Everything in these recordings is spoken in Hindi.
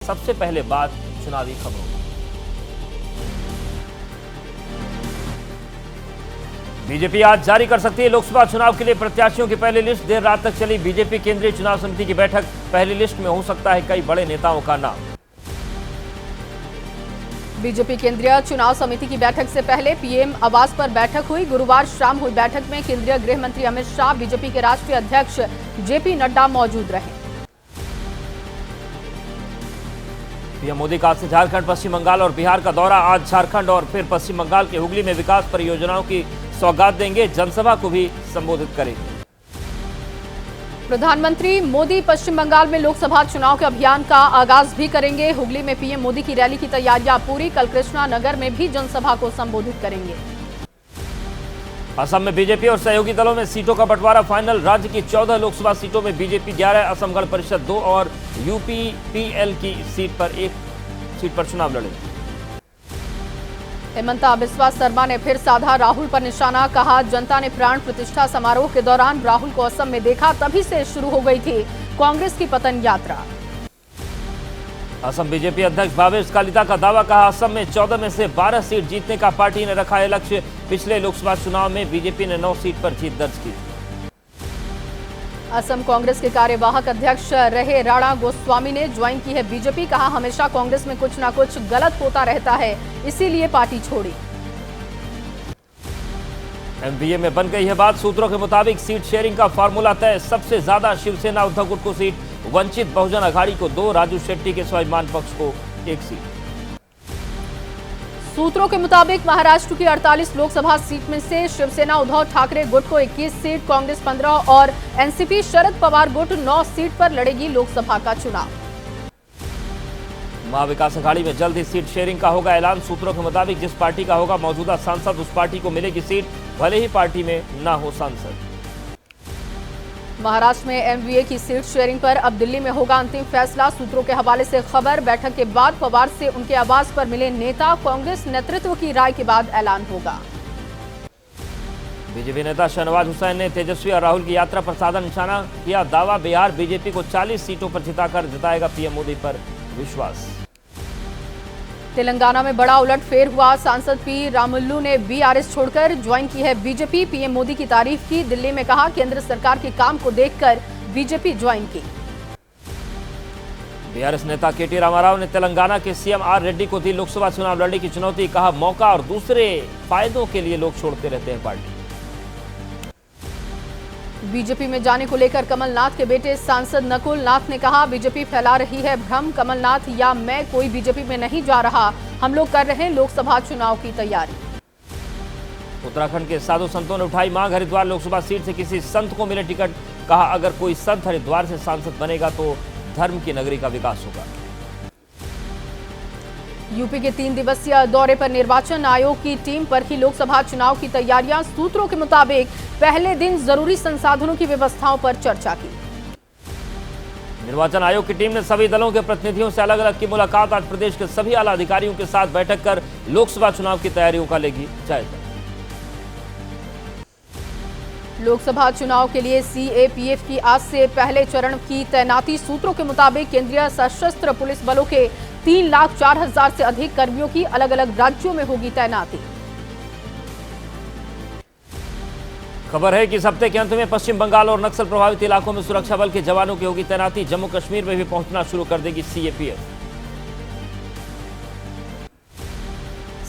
सबसे पहले बात चुनावी खबरों की। बीजेपी आज जारी कर सकती है लोकसभा चुनाव के लिए प्रत्याशियों की पहली लिस्ट। देर रात तक चली बीजेपी केंद्रीय चुनाव समिति की बैठक। पहली लिस्ट में हो सकता है कई बड़े नेताओं का नाम। बीजेपी केंद्रीय चुनाव समिति की बैठक से पहले पीएम आवास पर बैठक हुई। गुरुवार शाम हुई बैठक में केंद्रीय गृह मंत्री अमित शाह, बीजेपी के राष्ट्रीय अध्यक्ष जेपी नड्डा मौजूद रहे। पीएम मोदी का आज से झारखंड, पश्चिम बंगाल और बिहार का दौरा। आज झारखंड और फिर पश्चिम बंगाल के हुगली में विकास परियोजनाओं की सौगात देंगे। जनसभा को भी संबोधित करेंगे। प्रधानमंत्री मोदी पश्चिम बंगाल में लोकसभा चुनाव के अभियान का आगाज भी करेंगे। हुगली में पीएम मोदी की रैली की तैयारियां पूरी। कल कृष्णा नगर में भी जनसभा को संबोधित करेंगे। असम में बीजेपी और सहयोगी दलों में सीटों का बंटवारा फाइनल। राज्य की 14 लोकसभा सीटों में बीजेपी 11, असम गण परिषद 2 और यूपीपीएल की एक सीट पर चुनाव लड़ेगी। हेमंता बिस्वा शर्मा ने फिर साधा राहुल पर निशाना। कहा, जनता ने प्राण प्रतिष्ठा समारोह के दौरान राहुल को असम में देखा, तभी से शुरू हो गई थी कांग्रेस की पतन यात्रा। असम बीजेपी अध्यक्ष भावेश कालिता का दावा। कहा, असम में 14 में से 12 सीट जीतने का पार्टी ने रखा है लक्ष्य। पिछले लोकसभा चुनाव में बीजेपी ने 9 सीट पर जीत दर्ज की। असम कांग्रेस के कार्यवाहक अध्यक्ष रहे राणा गोस्वामी ने ज्वाइन की है बीजेपी। कहा, हमेशा कांग्रेस में कुछ ना कुछ गलत होता रहता है, इसीलिए पार्टी छोड़ी। एमवीए में बन गई है बात। सूत्रों के मुताबिक सीट शेयरिंग का फार्मूला तय। सबसे ज्यादा शिवसेना उद्धव गुट को सीट, वंचित बहुजन अघाड़ी को 2, राजू शेट्टी के स्वाभिमान पक्ष को 1 सीट। सूत्रों के मुताबिक महाराष्ट्र की 48 लोकसभा सीट में से शिवसेना उद्धव ठाकरे गुट को 21 सीट, कांग्रेस 15 और एनसीपी शरद पवार गुट 9 सीट पर लड़ेगी लोकसभा का चुनाव। महाविकास अघाड़ी में जल्द ही सीट शेयरिंग का होगा ऐलान। सूत्रों के मुताबिक जिस पार्टी का होगा मौजूदा सांसद, उस पार्टी को मिलेगी सीट, भले ही पार्टी में ना हो सांसद। महाराष्ट्र में एमवीए की सीट शेयरिंग पर अब दिल्ली में होगा अंतिम फैसला। सूत्रों के हवाले से खबर। बैठक के बाद पवार से उनके आवास पर मिले नेता। कांग्रेस नेतृत्व की राय के बाद ऐलान होगा। बीजेपी नेता शहनवाज हुसैन ने तेजस्वी और राहुल की यात्रा पर साधा निशाना किया। दावा, बिहार बीजेपी को 40 सीटों पर जिताकर जिताएगा पीएम मोदी पर विश्वास। तेलंगाना में बड़ा उलटफेर हुआ। सांसद पी रामुल्लू ने बीआरएस छोड़कर ज्वाइन की है बीजेपी। पीएम मोदी की तारीफ की। दिल्ली में कहा, केंद्र सरकार के काम को देखकर बीजेपी ज्वाइन की। बीआरएस नेता केटी रामाराव ने तेलंगाना के सीएम आर रेड्डी को दी लोकसभा चुनाव लड़ने की चुनौती। कहा, मौका और दूसरे फायदों के लिए लोग छोड़ते रहते हैं पार्टी। बीजेपी में जाने को लेकर कमलनाथ के बेटे सांसद नकुल नाथ ने कहा, बीजेपी फैला रही है भ्रम। कमलनाथ या मैं कोई बीजेपी में नहीं जा रहा, हम लोग कर रहे हैं लोकसभा चुनाव की तैयारी। उत्तराखंड के साधु संतों ने उठाई मांग, हरिद्वार लोकसभा सीट से किसी संत को मिले टिकट। कहा, अगर कोई संत हरिद्वार से सांसद बनेगा तो धर्म की नगरी का विकास होगा। यूपी के 3 दिवसीय दौरे पर निर्वाचन आयोग की टीम पर ही लोकसभा चुनाव की तैयारियां। सूत्रों के मुताबिक पहले दिन जरूरी संसाधनों की व्यवस्थाओं पर चर्चा की। निर्वाचन आयोग की टीम ने सभी दलों के प्रतिनिधियों से अलग अलग की मुलाकात। आज प्रदेश के सभी आला अधिकारियों के साथ बैठक कर लोकसभा चुनाव की तैयारियों का लेगी जायजा। लोकसभा चुनाव के लिए सीएपीएफ की आज से पहले चरण की तैनाती। सूत्रों के मुताबिक केंद्रीय सशस्त्र पुलिस बलों के 3,04,000 से अधिक कर्मियों की अलग अलग राज्यों में होगी तैनाती। खबर है कि इस हफ्ते के अंत में पश्चिम बंगाल और नक्सल प्रभावित इलाकों में सुरक्षा बल के जवानों की होगी तैनाती। जम्मू कश्मीर में भी पहुंचना शुरू कर देगी सीएपीएफ।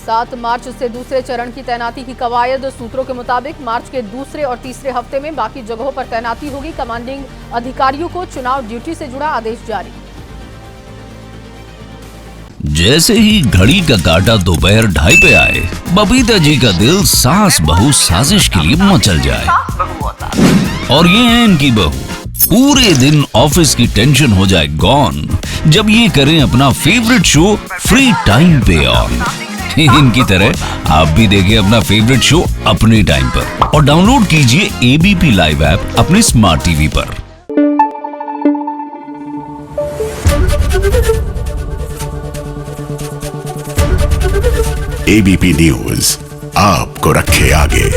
7 मार्च से दूसरे चरण की तैनाती की कवायद। सूत्रों के मुताबिक मार्च के दूसरे और तीसरे हफ्ते में बाकी जगहों पर तैनाती होगी। कमांडिंग अधिकारियों को चुनाव ड्यूटी से जुड़ा आदेश जारी। जैसे ही घड़ी का काटा दोपहर 2:30 पे आए, बबीता जी का दिल सास बहू साजिश के लिए मचल जाए। और ये है इनकी बहू, पूरे दिन ऑफिस की टेंशन हो जाए गॉन जब ये करें अपना फेवरेट शो फ्री टाइम पे ऑन। इनकी तरह आप भी देखिए अपना फेवरेट शो अपने टाइम पर और डाउनलोड कीजिए एबीपी लाइव ऐप अपने स्मार्ट टीवी पर। एबीपी न्यूज आपको रखे आगे।